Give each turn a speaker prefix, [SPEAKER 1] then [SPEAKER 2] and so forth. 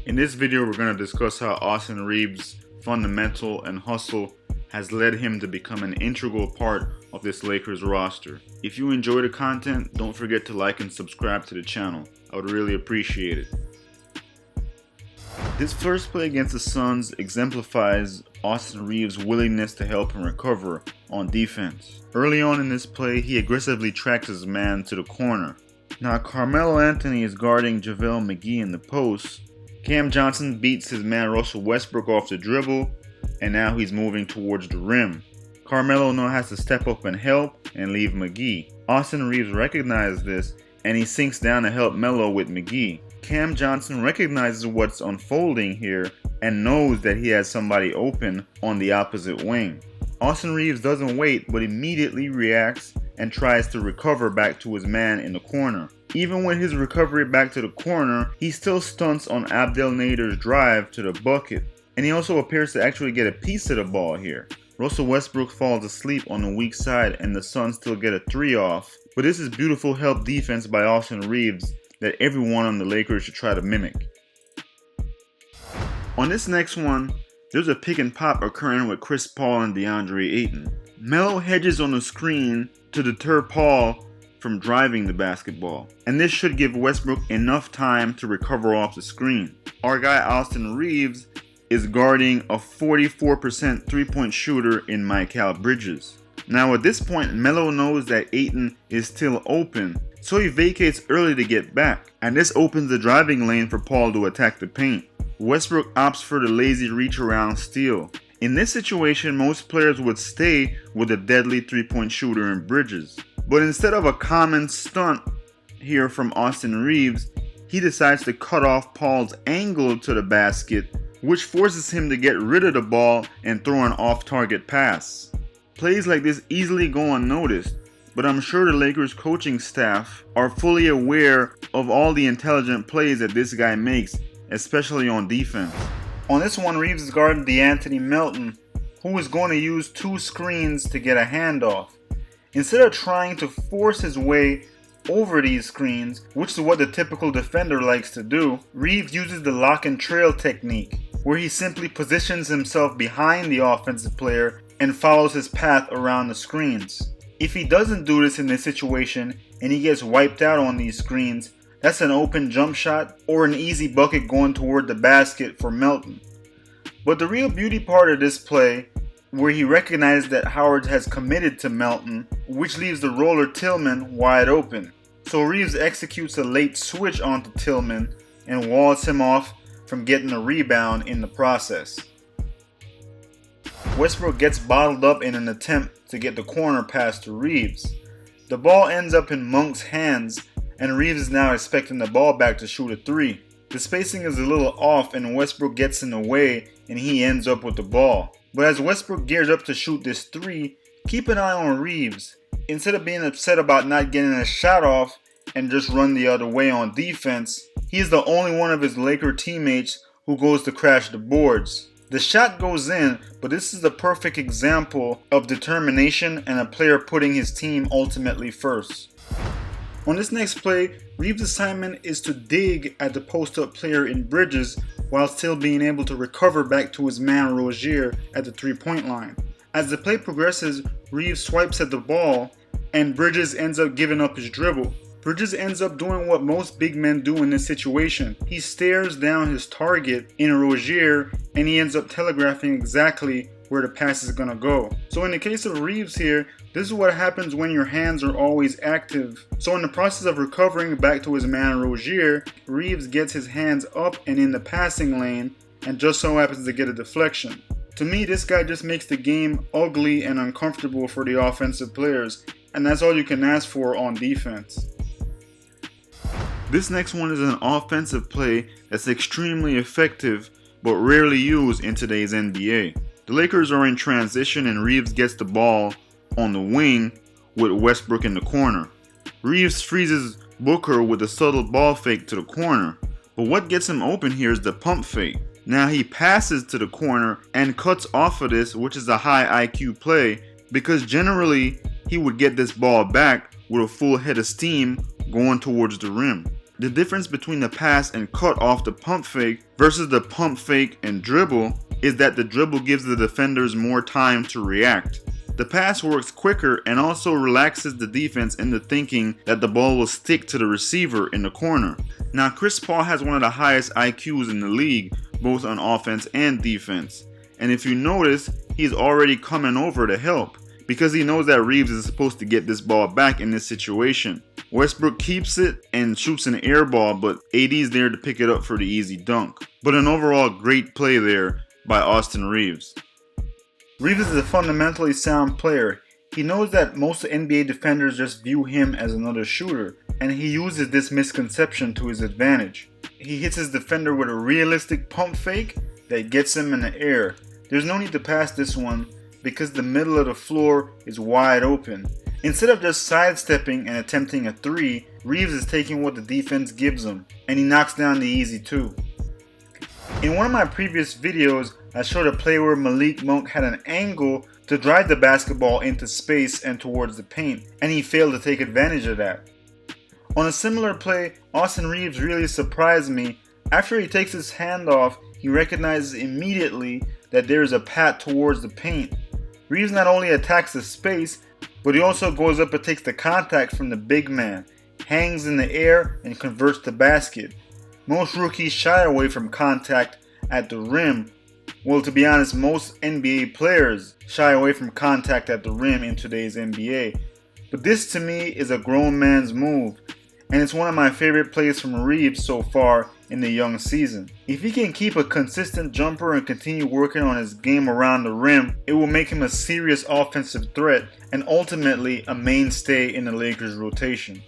[SPEAKER 1] In this video, we're going to discuss how Austin Reaves' fundamental and hustle has led him to become an integral part of this Lakers roster. If you enjoy the content, don't forget to like and subscribe to the channel. I would really appreciate it. This first play against the Suns exemplifies Austin Reaves' willingness to help him recover on defense. Early on in this play, he aggressively tracks his man to the corner. Now Carmelo Anthony is guarding JaVale McGee in the post. Cam Johnson beats his man Russell Westbrook off the dribble, and now he's moving towards the rim. Carmelo now has to step up and help and leave McGee. Austin Reaves recognizes this and he sinks down to help Melo with McGee. Cam Johnson recognizes what's unfolding here and knows that he has somebody open on the opposite wing. Austin Reaves doesn't wait but immediately reacts and tries to recover back to his man in the corner. Even with his recovery back to the corner, he still stunts on Abdel Nader's drive to the bucket. And he also appears to actually get a piece of the ball here. Russell Westbrook falls asleep on the weak side and the Suns still get a 3 off. But this is beautiful help defense by Austin Reaves that everyone on the Lakers should try to mimic. On this next one, there's a pick and pop occurring with Chris Paul and DeAndre Ayton. Melo hedges on the screen to deter Paul from driving the basketball, and this should give Westbrook enough time to recover off the screen. Our guy Austin Reaves is guarding a 44% three-point shooter in Mikal Bridges. Now at this point, Melo knows that Ayton is still open, so he vacates early to get back, and this opens the driving lane for Paul to attack the paint. Westbrook opts for the lazy reach around steal. In this situation, most players would stay with a deadly three-point shooter in Bridges. But instead of a common stunt here from Austin Reaves, he decides to cut off Paul's angle to the basket, which forces him to get rid of the ball and throw an off-target pass. Plays like this easily go unnoticed, but I'm sure the Lakers coaching staff are fully aware of all the intelligent plays that this guy makes, especially on defense. On this one, Reaves is guarding DeAnthony Melton, who is going to use 2 screens to get a handoff. Instead of trying to force his way over these screens, which is what the typical defender likes to do, Reaves uses the lock and trail technique, where he simply positions himself behind the offensive player and follows his path around the screens. If he doesn't do this in this situation and he gets wiped out on these screens, that's an open jump shot or an easy bucket going toward the basket for Melton. But the real beauty part of this play, where he recognizes that Howard has committed to Melton, which leaves the roller Tillman wide open. So Reaves executes a late switch onto Tillman and walls him off from getting a rebound in the process. Westbrook gets bottled up in an attempt to get the corner pass to Reaves. The ball ends up in Monk's hands and Reaves is now expecting the ball back to shoot a 3. The spacing is a little off and Westbrook gets in the way and he ends up with the ball. But as Westbrook gears up to shoot this 3, keep an eye on Reaves. Instead of being upset about not getting a shot off and just run the other way on defense, he is the only one of his Laker teammates who goes to crash the boards. The shot goes in, but this is the perfect example of determination and a player putting his team ultimately first. On this next play, Reaves' assignment is to dig at the post-up player in Bridges while still being able to recover back to his man Rozier at the 3-point line. As the play progresses, Reaves swipes at the ball and Bridges ends up giving up his dribble. Bridges ends up doing what most big men do in this situation. He stares down his target in Rozier and he ends up telegraphing exactly where the pass is going to go. So in the case of Reaves here, this is what happens when your hands are always active. So in the process of recovering back to his man Rozier, Reaves gets his hands up and in the passing lane and just so happens to get a deflection. To me, this guy just makes the game ugly and uncomfortable for the offensive players, and that's all you can ask for on defense. This next one is an offensive play that's extremely effective but rarely used in today's NBA. The Lakers are in transition and Reaves gets the ball on the wing with Westbrook in the corner. Reaves freezes Booker with a subtle ball fake to the corner, but what gets him open here is the pump fake. Now he passes to the corner and cuts off of this, which is a high IQ play, because generally he would get this ball back with a full head of steam going towards the rim. The difference between the pass and cut off the pump fake versus the pump fake and dribble is that the dribble gives the defenders more time to react. The pass works quicker and also relaxes the defense into thinking that the ball will stick to the receiver in the corner. Now, Chris Paul has one of the highest IQs in the league, both on offense and defense. And if you notice, he's already coming over to help because he knows that Reaves is supposed to get this ball back in this situation. Westbrook keeps it and shoots an air ball, but AD's there to pick it up for the easy dunk. But an overall great play there by Austin Reaves. Reaves is a fundamentally sound player. He knows that most NBA defenders just view him as another shooter, and he uses this misconception to his advantage. He hits his defender with a realistic pump fake that gets him in the air. There's no need to pass this one because the middle of the floor is wide open. Instead of just sidestepping and attempting a three, Reaves is taking what the defense gives him, and he knocks down the easy two. In one of my previous videos, I showed a play where Malik Monk had an angle to drive the basketball into space and towards the paint, and he failed to take advantage of that. On a similar play, Austin Reaves really surprised me. After he takes his hand off, he recognizes immediately that there is a path towards the paint. Reaves not only attacks the space, but he also goes up and takes the contact from the big man, hangs in the air, and converts the basket. Most rookies shy away from contact at the rim. Well, to be honest, most NBA players shy away from contact at the rim in today's NBA. But this to me is a grown man's move, and it's one of my favorite plays from Reaves so far in the young season. If he can keep a consistent jumper and continue working on his game around the rim, it will make him a serious offensive threat and ultimately a mainstay in the Lakers rotation.